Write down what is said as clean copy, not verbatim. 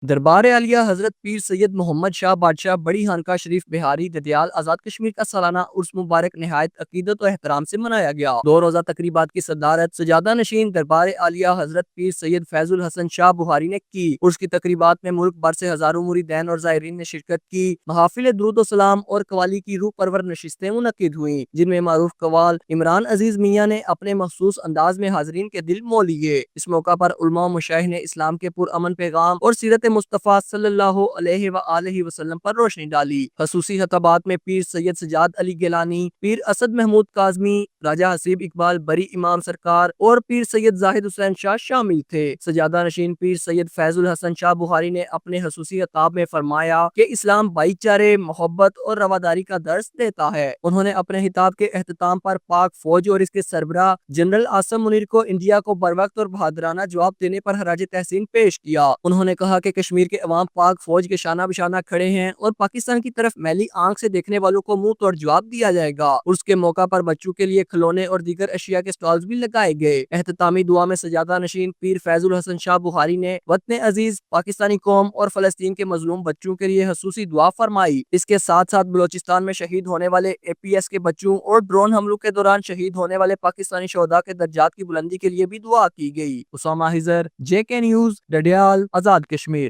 دربار عالیہ حضرت پیر سید محمد شاہ بادشاہ بڑی خانقاہ شریف بہاری ددیال آزاد کشمیر کا سالانہ عرس مبارک نہایت عقیدت و احترام سے منایا گیا۔ 2 روزہ تقریبات کی صدارت سجادہ نشین دربار عالیہ حضرت پیر سید فیض الحسن شاہ بخاری نے کی۔ عرس کی تقریبات میں ملک بھر سے ہزاروں مریدین اور زائرین نے شرکت کی۔ محافل درود و سلام اور قوالی کی روح پرور نشستیں منعقد ہوئیں، جن میں معروف قوال عمران عزیز میاں نے اپنے مخصوص انداز میں حاضرین کے دل مو لیے۔ اس موقع پر علماء و مشائخ نے اسلام کے پرامن پیغام اور سیرت مصطفیٰ صلی اللہ علیہ وآلہ وسلم پر روشنی ڈالی۔ خصوصی خطابات میں پیر سید سجاد علی گیلانی، پیر اسد محمود کاظمی، راجہ حسیب اقبال بری امام سرکار اور پیر سید زاہد حسین شاہ شامل تھے۔ سجادہ نشین پیر سید فیض الحسن شاہ بخاری نے اپنے خصوصی خطاب میں فرمایا کہ اسلام بھائی چارے، محبت اور رواداری کا درس دیتا ہے۔ انہوں نے اپنے خطاب کے اختتام پر پاک فوج اور اس کے سربراہ جنرل عاصم منیر کو انڈیا کو بروقت اور بہادرانہ جواب دینے پر خراج تحسین پیش کیا۔ انہوں نے کہا کہ کشمیر کے عوام پاک فوج کے شانہ بشانہ کھڑے ہیں اور پاکستان کی طرف میلی آنکھ سے دیکھنے والوں کو منہ توڑ جواب دیا جائے گا۔ اس کے موقع پر بچوں کے لیے کھلونے اور دیگر اشیاء کے سٹالز بھی لگائے گئے۔ اختتامی دعا میں سجادہ نشین پیر فیض الحسن شاہ بخاری نے وطن عزیز، پاکستانی قوم اور فلسطین کے مظلوم بچوں کے لیے خصوصی دعا فرمائی۔ اس کے ساتھ ساتھ بلوچستان میں شہید ہونے والے APS کے بچوں اور ڈرون حملوں کے دوران شہید ہونے والے پاکستانی شہداء کے درجات کی بلندی کے لیے بھی دعا کی گئی۔ اسامہ حضر، JK نیوز، ڈڈیال، آزاد کشمیر۔